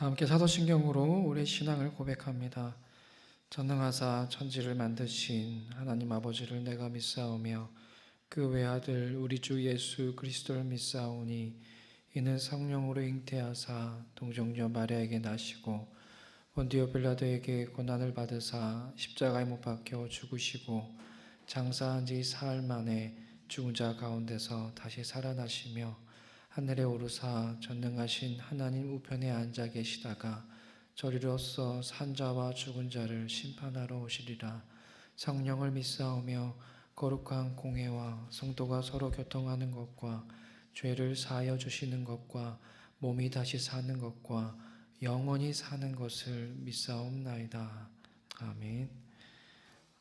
다 함께 사도신경으로 우리의 신앙을 고백합니다. 전능하사 천지를 만드신 하나님 아버지를 내가 믿사오며 그 외아들 우리 주 예수 그리스도를 믿사오니 이는 성령으로 잉태하사 동정녀 마리아에게 나시고 본디오 빌라도에게 고난을 받으사 십자가에 못 박혀 죽으시고 장사한 지 사흘 만에 죽은 자 가운데서 다시 살아나시며 하늘에 오르사 전능하신 하나님 우편에 앉아 계시다가 저리로서 산자와 죽은 자를 심판하러 오시리라. 성령을 믿사오며 거룩한 공회와 성도가 서로 교통하는 것과 죄를 사하여 주시는 것과 몸이 다시 사는 것과 영원히 사는 것을 믿사옵나이다. 아멘.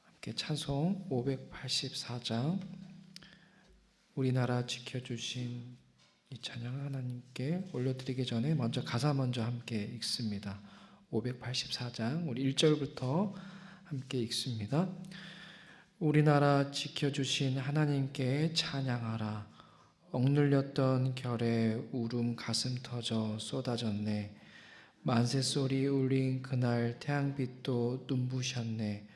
함께 찬송 584장 우리나라 지켜주신 이 찬양 하나님께 올려드리기 전에 먼저 가사 먼저 함께 읽습니다. 584장 우리 1절부터 함께 읽습니다. 우리나라 지켜주신 하나님께 찬양하라. 억눌렸던 결에 울음 가슴 터져 쏟아졌네. 만세소리 울린 그날 태양빛도 눈부셨네.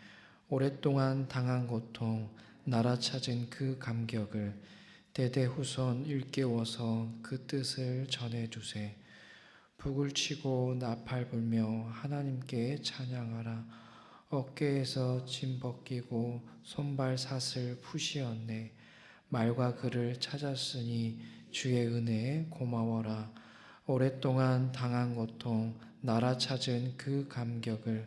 오랫동안 당한 고통 나라 찾은 그 감격을 대대후손 일깨워서 그 뜻을 전해주세. 북을 치고 나팔 불며 하나님께 찬양하라. 어깨에서 짐 벗기고 손발 사슬 푸시었네. 말과 글을 찾았으니 주의 은혜에 고마워라. 오랫동안 당한 고통 나라 찾은 그 감격을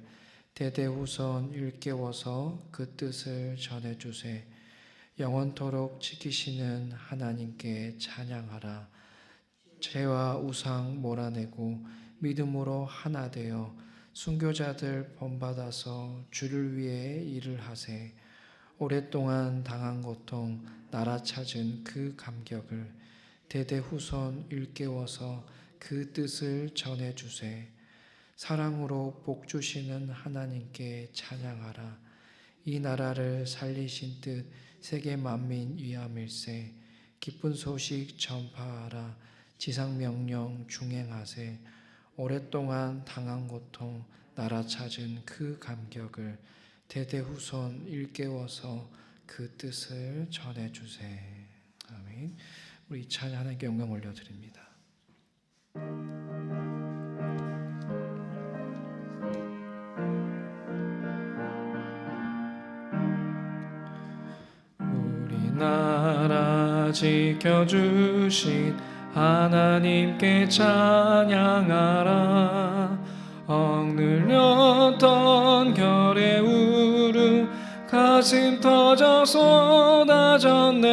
대대후손 일깨워서 그 뜻을 전해주세. 영원토록 지키시는 하나님께 찬양하라. 죄와 우상 몰아내고 믿음으로 하나 되어 순교자들 본받아서 주를 위해 일을 하세. 오랫동안 당한 고통 나라 찾은 그 감격을 대대후손 일깨워서 그 뜻을 전해주세. 사랑으로 복 주시는 하나님께 찬양하라. 이 나라를 살리신 뜻 세계 만민 위함일세. 기쁜 소식 전파하라. 지상명령 중행하세. 오랫동안 당한 고통 나라 찾은 그 감격을 대대후손 일깨워서 그 뜻을 전해주세. 아멘. 우리 이 찬양 하나님께 영광 올려드립니다. 나라 지켜주신 하나님께 찬양하라. 억눌렸던 결의 울음 가슴 터져 쏟아졌네.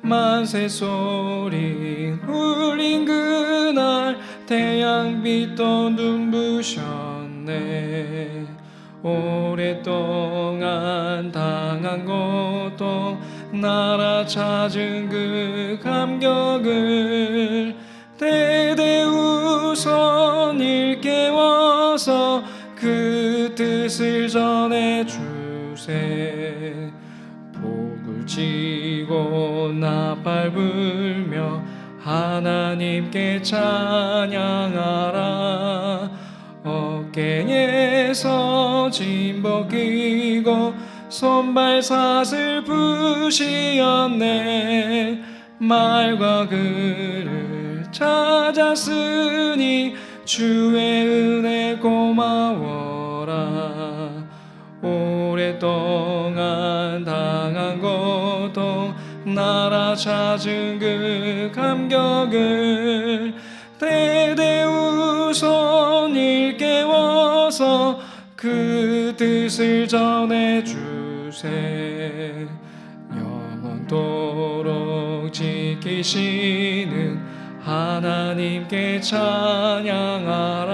만세소리 울린 그날 태양빛도 눈부셨네. 오랫동안 당한 고통 나라 찾은 그 감격을 대대후손 일깨워서 그 뜻을 전해주세. 복을 치고 나팔 불며 하나님께 찬양하라. 어깨에서 짐 벗기고 손발 사슬 푸시었네. 말과 글을 찾았으니 주의 은혜 고마워라. 오랫동안 당한 고통 나라 찾은 그 감격을 대대후손 일깨워서 그 뜻을 전해주세. 영원토록 지키시는 하나님께 찬양하라.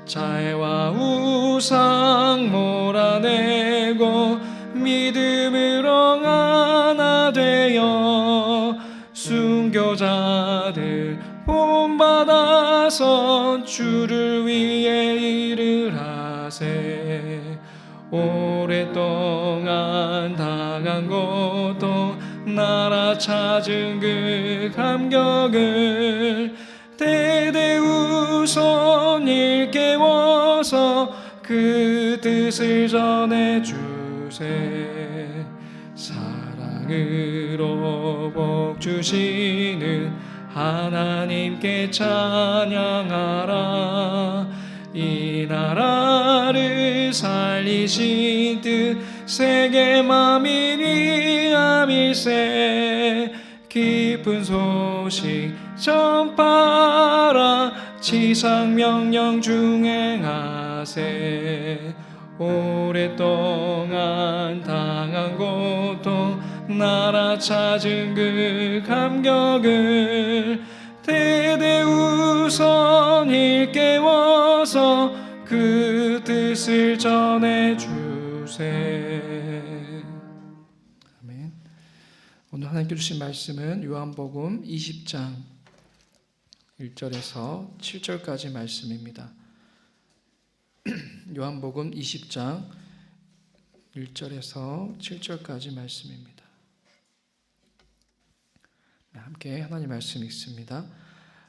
죄와 우상 몰아내고 믿음으로 하나 되어 순교자들 본받아서 주를 위해 일을 하세. 오랫동안 당한 고통 나라 찾은 그 감격을 대대우 그 뜻을 전해주세. 사랑으로 복 주시는 하나님께 찬양하라. 이 나라를 살리신 뜻 세계 만민이 아밀세. 기쁜 소식 전파라. 지상 명령 중행하세. 오랫동안 당한 고통 나라 찾은 그 감격을 대대우선 일깨워서 그 뜻을 전해주세. 아멘. 오늘 하나님께 주신 말씀은 요한복음 20장 1절에서 7절까지 말씀입니다. 요한복음 20장 1절에서 7절까지 말씀입니다. 함께 하나님 말씀 읽습니다.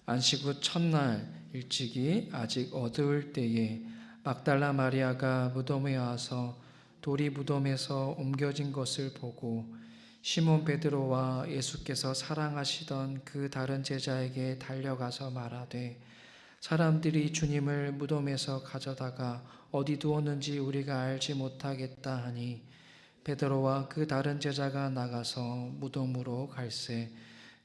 안식 후 첫날 일찍이 아직 어두울 때에 막달라 마리아가 무덤에 와서 돌이 무덤에서 옮겨진 것을 보고 시몬 베드로와 예수께서 사랑하시던 그 다른 제자에게 달려가서 말하되 사람들이 주님을 무덤에서 가져다가 어디 두었는지 우리가 알지 못하겠다 하니 베드로와 그 다른 제자가 나가서 무덤으로 갈새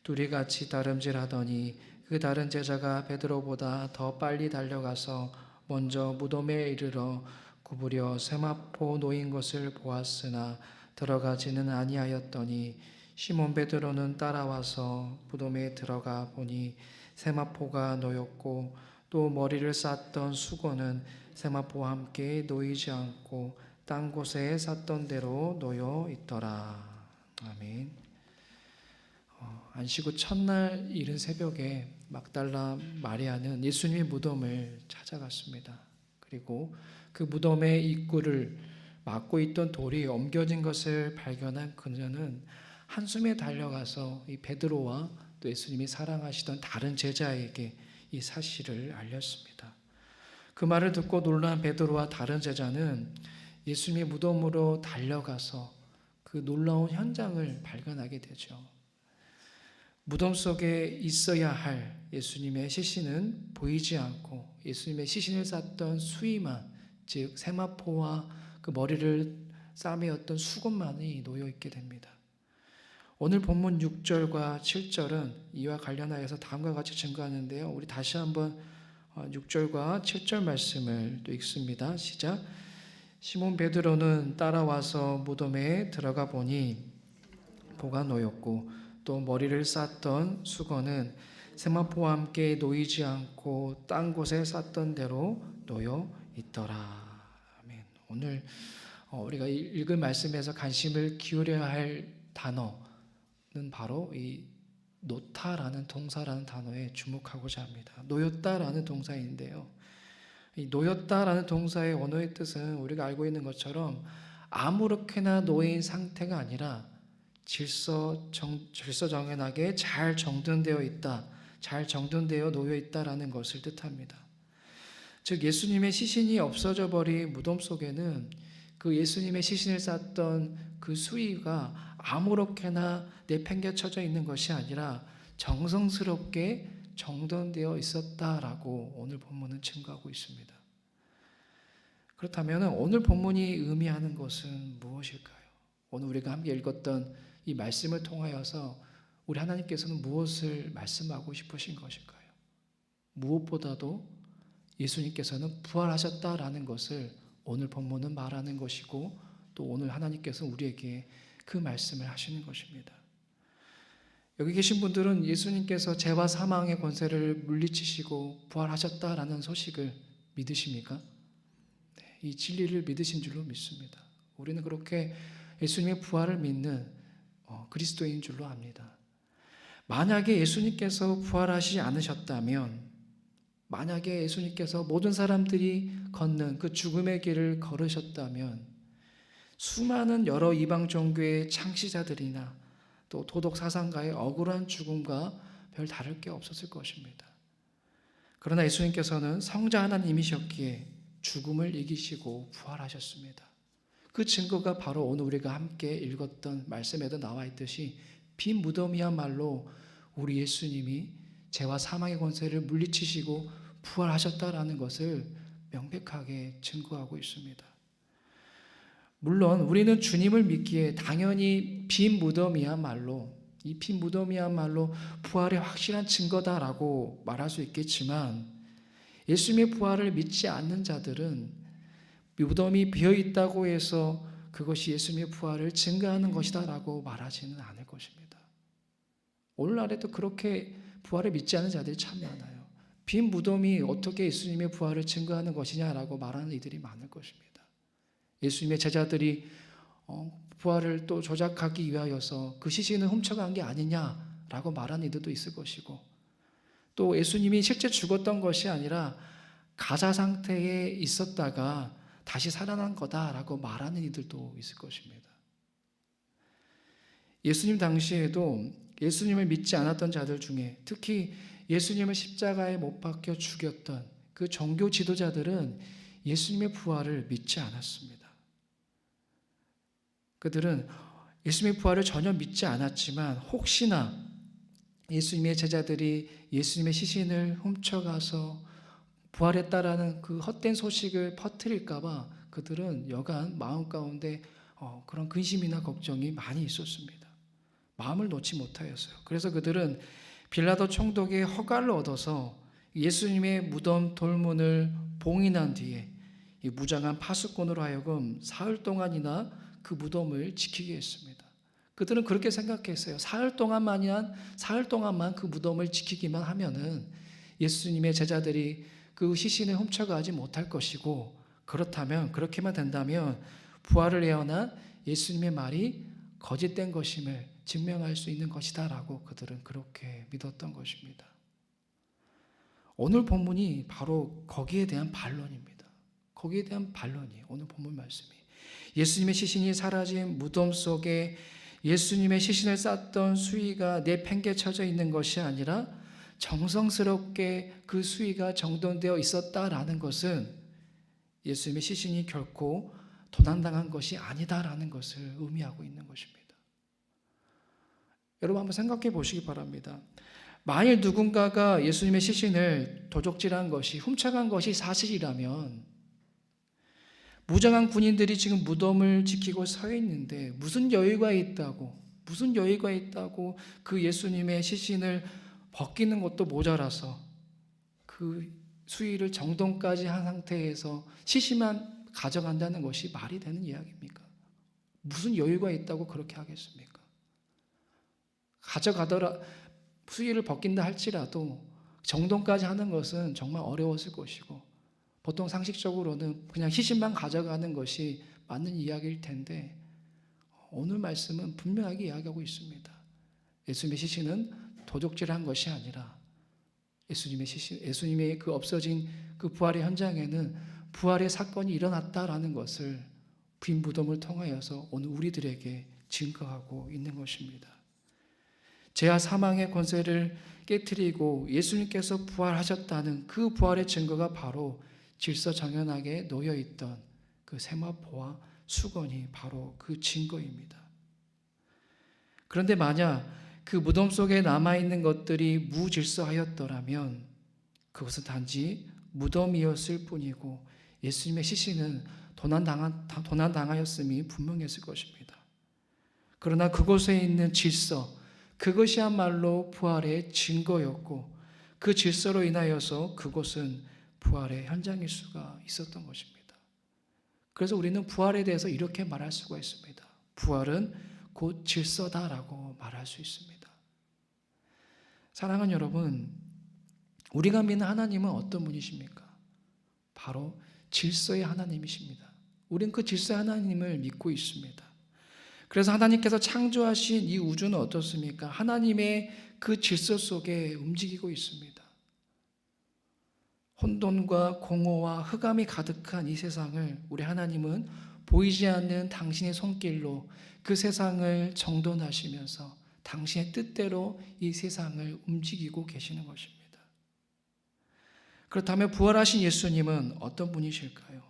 둘이 같이 다름질하더니 그 다른 제자가 베드로보다 더 빨리 달려가서 먼저 무덤에 이르러 구부려 세마포 놓인 것을 보았으나 들어가지는 아니하였더니 시몬 베드로는 따라와서 무덤에 들어가 보니 세마포가 놓였고 또 머리를 쌌던 수건은 세마포와 함께 놓이지 않고 딴 곳에 쌌던 대로 놓여 있더라. 아멘. 안식 후 첫날 이른 새벽에 막달라 마리아는 예수님의 무덤을 찾아갔습니다. 그리고 그 무덤의 입구를 막고 있던 돌이 옮겨진 것을 발견한 그녀는 한숨에 달려가서 이 베드로와 또 예수님이 사랑하시던 다른 제자에게 이 사실을 알렸습니다. 그 말을 듣고 놀란 베드로와 다른 제자는 예수님의 무덤으로 달려가서 그 놀라운 현장을 발견하게 되죠. 무덤 속에 있어야 할 예수님의 시신은 보이지 않고 예수님의 시신을 쌌던 수의만, 즉 세마포와 그 머리를 싸매었던 수건만이 놓여 있게 됩니다. 오늘 본문 6절과 7절은 이와 관련하여서 다음과 같이 증거하는데요. 우리 다시 한번 6절과 7절 말씀을 또 읽습니다. 시작. 시몬 베드로는 따라와서 무덤에 들어가 보니 보가 놓였고 또 머리를 쌌던 수건은 세마포와 함께 놓이지 않고 딴 곳에 쌌던 대로 놓여 있더라. 아멘. 오늘 우리가 읽을 말씀에서 관심을 기울여야 할 단어는 바로 이 놓다라는 동사라는 단어에 주목하고자 합니다. 놓였다라는 동사인데요. 이 놓였다라는 동사의 원어의 뜻은 우리가 알고 있는 것처럼 아무렇게나 놓인 상태가 아니라 질서정연하게 잘 정돈되어 있다, 잘 정돈되어 놓여 있다라는 것을 뜻합니다. 즉 예수님의 시신이 없어져 버린 무덤 속에는 그 예수님의 시신을 쌌던 그 수의가 아무렇게나 내팽개쳐져 있는 것이 아니라 정성스럽게 정돈되어 있었다라고 오늘 본문은 증거하고 있습니다. 그렇다면 오늘 본문이 의미하는 것은 무엇일까요? 오늘 우리가 함께 읽었던 이 말씀을 통하여서 우리 하나님께서는 무엇을 말씀하고 싶으신 것일까요? 무엇보다도 예수님께서는 부활하셨다라는 것을 오늘 본문은 말하는 것이고 또 오늘 하나님께서는 우리에게 그 말씀을 하시는 것입니다. 여기 계신 분들은 예수님께서 죄와 사망의 권세를 물리치시고 부활하셨다라는 소식을 믿으십니까? 네, 이 진리를 믿으신 줄로 믿습니다. 우리는 그렇게 예수님의 부활을 믿는 그리스도인 줄로 압니다. 만약에 예수님께서 부활하시지 않으셨다면, 만약에 예수님께서 모든 사람들이 걷는 그 죽음의 길을 걸으셨다면 수많은 여러 이방 종교의 창시자들이나 또 도덕 사상가의 억울한 죽음과 별 다를 게 없었을 것입니다. 그러나 예수님께서는 성자 하나님이셨기에 죽음을 이기시고 부활하셨습니다. 그 증거가 바로 오늘 우리가 함께 읽었던 말씀에도 나와 있듯이 빈 무덤이야말로 우리 예수님이 죄와 사망의 권세를 물리치시고 부활하셨다라는 것을 명백하게 증거하고 있습니다. 물론 우리는 주님을 믿기에 당연히 빈 무덤이야말로 이 빈 무덤이야말로 부활의 확실한 증거다라고 말할 수 있겠지만 예수님의 부활을 믿지 않는 자들은 무덤이 비어있다고 해서 그것이 예수님의 부활을 증거하는 것이다라고 말하지는 않을 것입니다. 오늘날에도 그렇게 부활을 믿지 않는 자들이 참 많아요. 빈 무덤이 어떻게 예수님의 부활을 증거하는 것이냐라고 말하는 이들이 많을 것입니다. 예수님의 제자들이 부활을 또 조작하기 위하여서 그 시신을 훔쳐간 게 아니냐라고 말하는 이들도 있을 것이고, 또 예수님이 실제 죽었던 것이 아니라 가사 상태에 있었다가 다시 살아난 거다라고 말하는 이들도 있을 것입니다. 예수님 당시에도 예수님을 믿지 않았던 자들 중에 특히 예수님을 십자가에 못 박혀 죽였던 그 종교 지도자들은 예수님의 부활을 믿지 않았습니다. 그들은 예수님의 부활을 전혀 믿지 않았지만 혹시나 예수님의 제자들이 예수님의 시신을 훔쳐가서 부활했다라는 그 헛된 소식을 퍼뜨릴까 봐 그들은 여간 마음 가운데 그런 근심이나 걱정이 많이 있었습니다. 마음을 놓지 못하였어요. 그래서 그들은 빌라도 총독의 허가를 얻어서 예수님의 무덤 돌문을 봉인한 뒤에 이 무장한 파수꾼으로 하여금 사흘 동안이나 그 무덤을 지키게 했습니다. 그들은 그렇게 생각했어요. 사흘 동안만 그 무덤을 지키기만 하면은 예수님의 제자들이 그 시신을 훔쳐가지 못할 것이고, 그렇게만 된다면 부활을 예언한 예수님의 말이 거짓된 것임을 증명할 수 있는 것이다라고 그들은 그렇게 믿었던 것입니다. 오늘 본문이 바로 거기에 대한 반론입니다. 거기에 대한 반론이에요. 오늘 본문 말씀이. 예수님의 시신이 사라진 무덤 속에 예수님의 시신을 쌌던 수의가 내팽개쳐져 있는 것이 아니라 정성스럽게 그 수의가 정돈되어 있었다라는 것은 예수님의 시신이 결코 도난당한 것이 아니다라는 것을 의미하고 있는 것입니다. 여러분 한번 생각해 보시기 바랍니다. 만일 누군가가 예수님의 시신을 도적질한 것이, 훔쳐간 것이 사실이라면 무장한 군인들이 지금 무덤을 지키고 서 있는데 무슨 여유가 있다고 그 예수님의 시신을 벗기는 것도 모자라서 그 수의를 정돈까지 한 상태에서 시신만 가져간다는 것이 말이 되는 이야기입니까? 무슨 여유가 있다고 그렇게 하겠습니까? 가져가더라, 수의를 벗긴다 할지라도 정돈까지 하는 것은 정말 어려웠을 것이고, 보통 상식적으로는 그냥 시신만 가져가는 것이 맞는 이야기일 텐데 오늘 말씀은 분명하게 이야기하고 있습니다. 예수님의 시신은 도적질한 것이 아니라 예수님의 그 없어진 그 부활의 현장에는 부활의 사건이 일어났다라는 것을 빈 무덤을 통하여서 오늘 우리들에게 증거하고 있는 것입니다. 죄와 사망의 권세를 깨트리고 예수님께서 부활하셨다는 그 부활의 증거가 바로 질서정연하게 놓여있던 그 세마포와 수건이 바로 그 증거입니다. 그런데 만약 그 무덤 속에 남아있는 것들이 무질서하였더라면 그것은 단지 무덤이었을 뿐이고 예수님의 시신은 도난당하였음이 분명했을 것입니다. 그러나 그곳에 있는 질서, 그것이야말로 부활의 증거였고 그 질서로 인하여서 그곳은 부활의 현장일 수가 있었던 것입니다. 그래서 우리는 부활에 대해서 이렇게 말할 수가 있습니다. 부활은 곧 질서다라고 말할 수 있습니다. 사랑하는 여러분, 우리가 믿는 하나님은 어떤 분이십니까? 바로 질서의 하나님이십니다. 우리는 그 질서의 하나님을 믿고 있습니다. 그래서 하나님께서 창조하신 이 우주는 어떻습니까? 하나님의 그 질서 속에 움직이고 있습니다. 혼돈과 공허와 흑암이 가득한 이 세상을 우리 하나님은 보이지 않는 당신의 손길로 그 세상을 정돈하시면서 당신의 뜻대로 이 세상을 움직이고 계시는 것입니다. 그렇다면 부활하신 예수님은 어떤 분이실까요?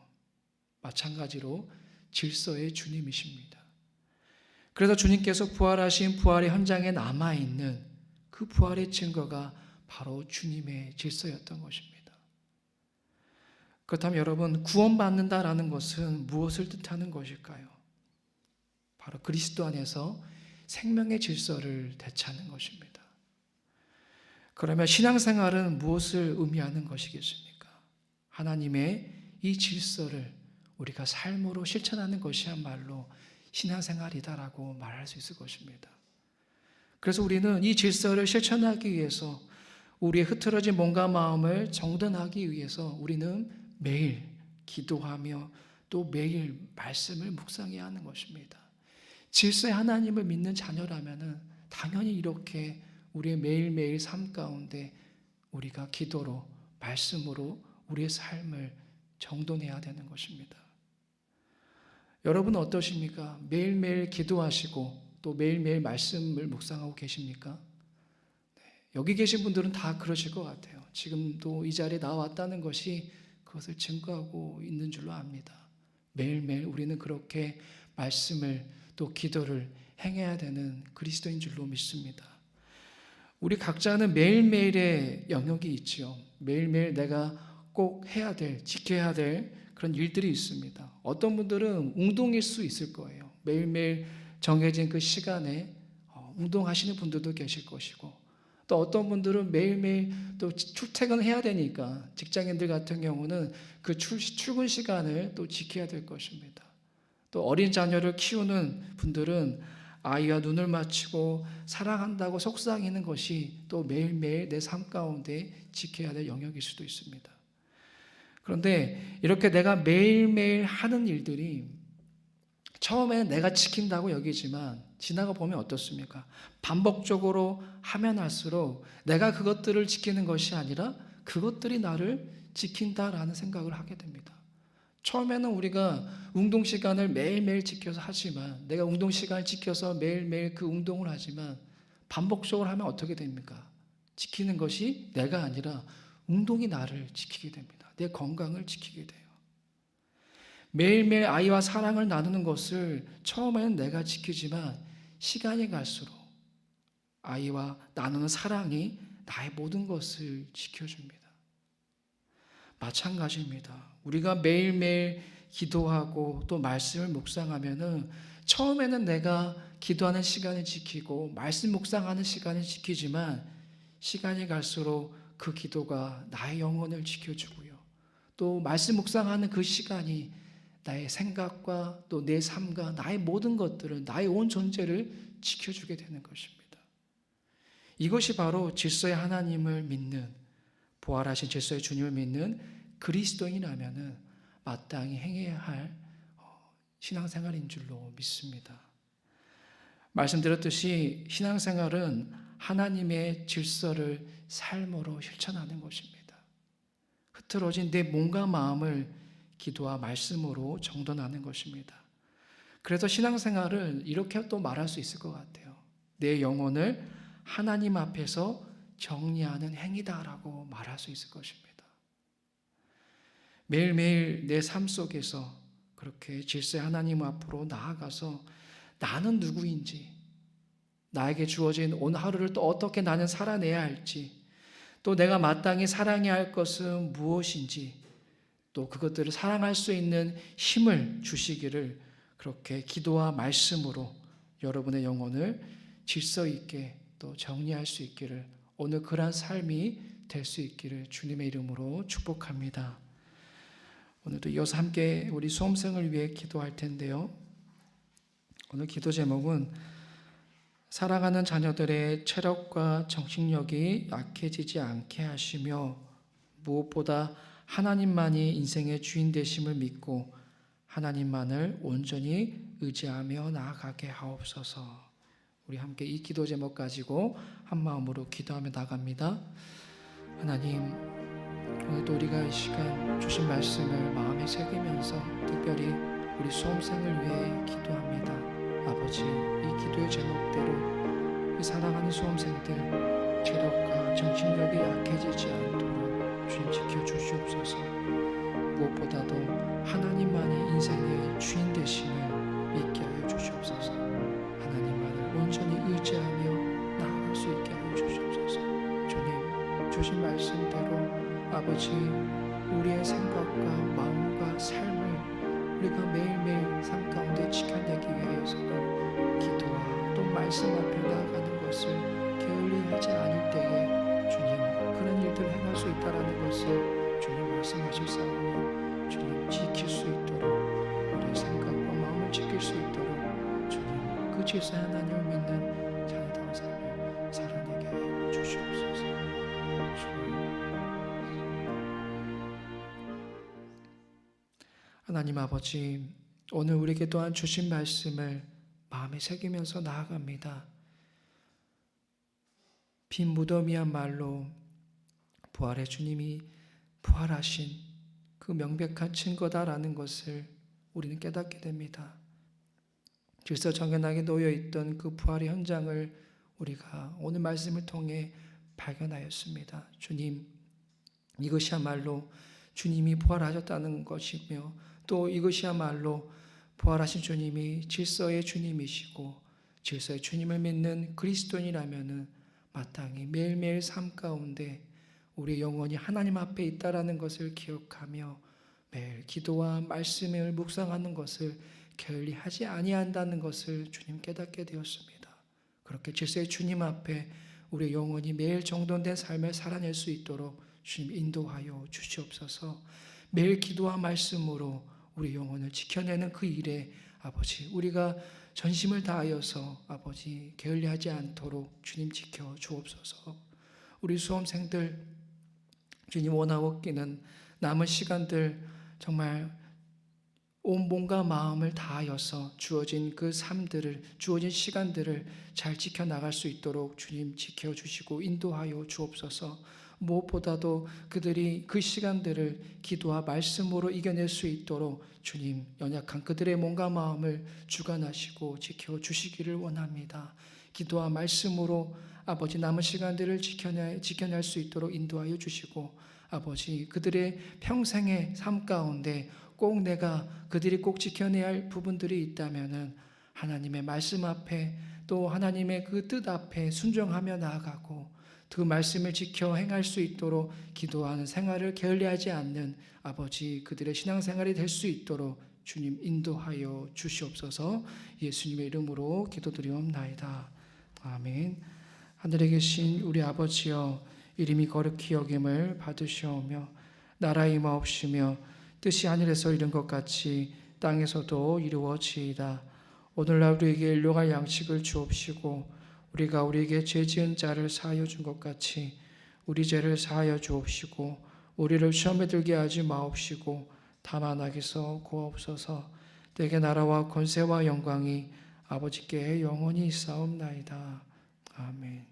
마찬가지로 질서의 주님이십니다. 그래서 주님께서 부활하신 부활의 현장에 남아있는 그 부활의 증거가 바로 주님의 질서였던 것입니다. 그렇다면 여러분, 구원받는다라는 것은 무엇을 뜻하는 것일까요? 바로 그리스도 안에서 생명의 질서를 되찾는 것입니다. 그러면 신앙생활은 무엇을 의미하는 것이겠습니까? 하나님의 이 질서를 우리가 삶으로 실천하는 것이야말로 신앙생활이다라고 말할 수 있을 것입니다. 그래서 우리는 이 질서를 실천하기 위해서 우리의 흐트러진 몸과 마음을 정돈하기 위해서 우리는 매일 기도하며 또 매일 말씀을 묵상해야 하는 것입니다. 질서의 하나님을 믿는 자녀라면 당연히 이렇게 우리의 매일매일 삶 가운데 우리가 기도로 말씀으로 우리의 삶을 정돈해야 되는 것입니다. 여러분은 어떠십니까? 매일매일 기도하시고 또 매일매일 말씀을 묵상하고 계십니까? 여기 계신 분들은 다 그러실 것 같아요. 지금도 이 자리에 나왔다는 것이 그것을 증거하고 있는 줄로 압니다. 매일매일 우리는 그렇게 말씀을 또 기도를 행해야 되는 그리스도인 줄로 믿습니다. 우리 각자는 매일매일의 영역이 있지요. 매일매일 내가 꼭 해야 될, 지켜야 될 그런 일들이 있습니다. 어떤 분들은 운동일 수 있을 거예요. 매일매일 정해진 그 시간에 운동하시는 분들도 계실 것이고, 또 어떤 분들은 매일매일 또 출퇴근을 해야 되니까 직장인들 같은 경우는 그 출근 시간을 또 지켜야 될 것입니다. 또 어린 자녀를 키우는 분들은 아이와 눈을 맞추고 사랑한다고 속삭이는 것이 또 매일매일 내 삶 가운데 지켜야 될 영역일 수도 있습니다. 그런데 이렇게 내가 매일매일 하는 일들이 처음에는 내가 지킨다고 여기지만 지나가 보면 어떻습니까? 반복적으로 하면 할수록 내가 그것들을 지키는 것이 아니라 그것들이 나를 지킨다라는 생각을 하게 됩니다. 처음에는 우리가 운동 시간을 매일매일 지켜서 하지만, 내가 운동 시간을 지켜서 매일매일 그 운동을 하지만 반복적으로 하면 어떻게 됩니까? 지키는 것이 내가 아니라 운동이 나를 지키게 됩니다. 내 건강을 지키게 돼요. 매일매일 아이와 사랑을 나누는 것을 처음에는 내가 지키지만 시간이 갈수록 아이와 나누는 사랑이 나의 모든 것을 지켜줍니다. 마찬가지입니다. 우리가 매일매일 기도하고 또 말씀을 묵상하면은 처음에는 내가 기도하는 시간을 지키고 말씀 묵상하는 시간을 지키지만 시간이 갈수록 그 기도가 나의 영혼을 지켜주고요. 또 말씀 묵상하는 그 시간이 나의 생각과 또 내 삶과 나의 모든 것들을, 나의 온 존재를 지켜주게 되는 것입니다. 이것이 바로 질서의 하나님을 믿는, 부활하신 질서의 주님을 믿는 그리스도인이라면 마땅히 행해야 할 신앙생활인 줄로 믿습니다. 말씀드렸듯이 신앙생활은 하나님의 질서를 삶으로 실천하는 것입니다. 흐트러진 내 몸과 마음을 기도와 말씀으로 정돈하는 것입니다. 그래서 신앙생활을 이렇게 또 말할 수 있을 것 같아요. 내 영혼을 하나님 앞에서 정리하는 행위다라고 말할 수 있을 것입니다. 매일매일 내 삶 속에서 그렇게 질서의 하나님 앞으로 나아가서 나는 누구인지, 나에게 주어진 오늘 하루를 또 어떻게 나는 살아내야 할지, 또 내가 마땅히 사랑해야 할 것은 무엇인지, 또 그것들을 사랑할 수 있는 힘을 주시기를 그렇게 기도와 말씀으로 여러분의 영혼을 질서 있게 또 정리할 수 있기를, 오늘 그러한 삶이 될 수 있기를 주님의 이름으로 축복합니다. 오늘도 이어서 함께 우리 수험생을 위해 기도할 텐데요. 오늘 기도 제목은 사랑하는 자녀들의 체력과 정신력이 약해지지 않게 하시며 무엇보다 하나님만이 인생의 주인 되심을 믿고 하나님만을 온전히 의지하며 나아가게 하옵소서. 우리 함께 이 기도 제목 가지고 한 마음으로 기도하며 나갑니다. 하나님, 오늘도 우리가 이 시간 주신 말씀을 마음에 새기면서 특별히 우리 수험생을 위해 기도합니다. 아버지, 이 기도의 제목대로 이 사랑하는 수험생들 체력과 정신력이 약해지지 않도록 주님 지켜주시옵소서. 무엇보다도 하나님만이 인생의 주인 되심을 믿게 하여 주시옵소서. 하나님만을 온전히 의지하며 나아갈 수 있게 하여 주시옵소서. 주님 주신 말씀대로 아버지 우리의 생각과 마음과 삶을 우리가 매일매일 삶 가운데 지켜내기 위해서는 기도와 또 말씀 앞에 나아가는 것을 게을리하지 않을 때에 주님 그런 일들을 행할 수 있다라는 것을 주님 말씀하셨사오니 주님 지킬 수 있도록 우리의 생각과 마음을 지킬 수 있도록 주님 그 지혜의 하나님을 믿는 자녀다운 삶을 살아내게 하여 주시옵소서. 주님 하나님 아버지, 오늘 우리에게 또한 주신 말씀을 마음에 새기면서 나아갑니다. 빈 무덤이한 말로 부활의 주님이 부활하신 그 명백한 증거다라는 것을 우리는 깨닫게 됩니다. 질서정연하게 놓여있던 그 부활의 현장을 우리가 오늘 말씀을 통해 발견하였습니다. 주님, 이것이야말로 주님이 부활하셨다는 것이며 또 이것이야말로 부활하신 주님이 질서의 주님이시고 질서의 주님을 믿는 그리스도인이라면 마땅히 매일매일 삶 가운데 우리의 영혼이 하나님 앞에 있다라는 것을 기억하며 매일 기도와 말씀을 묵상하는 것을 게을리하지 아니한다는 것을 주님 깨닫게 되었습니다. 그렇게 질서의 주님 앞에 우리의 영혼이 매일 정돈된 삶을 살아낼 수 있도록 주님 인도하여 주시옵소서. 매일 기도와 말씀으로 우리 영혼을 지켜내는 그 일에 아버지 우리가 전심을 다하여서 아버지 게을리하지 않도록 주님 지켜 주옵소서. 우리 수험생들 주님 원하옵기는 남은 시간들 정말 온 몸과 마음을 다하여서 주어진 그 삶들을 주어진 시간들을 잘 지켜나갈 수 있도록 주님 지켜주시고 인도하여 주옵소서. 무엇보다도 그들이 그 시간들을 기도와 말씀으로 이겨낼 수 있도록 주님 연약한 그들의 몸과 마음을 주관하시고 지켜주시기를 원합니다. 기도와 말씀으로 아버지 남은 시간들을 지켜낼 수 있도록 인도하여 주시고 아버지 그들의 평생의 삶 가운데 꼭 내가 그들이 꼭 지켜내야 할 부분들이 있다면은 하나님의 말씀 앞에 또 하나님의 그 뜻 앞에 순종하며 나아가고 그 말씀을 지켜 행할 수 있도록 기도하는 생활을 게을리하지 않는 아버지 그들의 신앙생활이 될 수 있도록 주님 인도하여 주시옵소서. 예수님의 이름으로 기도드리옵나이다. 아멘. 하늘에 계신 우리 아버지여 이름이 거룩히 여김을 받으시오며 나라의 임하옵시며 뜻이 하늘에서 이룬 것 같이 땅에서도 이루어지이다. 오늘날 우리에게 일용할 양식을 주옵시고 우리가 우리에게 죄 지은 자를 사하여 준 것 같이 우리 죄를 사하여 주옵시고 우리를 시험에 들게 하지 마옵시고 다만 악에서 구하옵소서. 내게 나라와 권세와 영광이 아버지께 영원히 있사옵나이다. 아멘.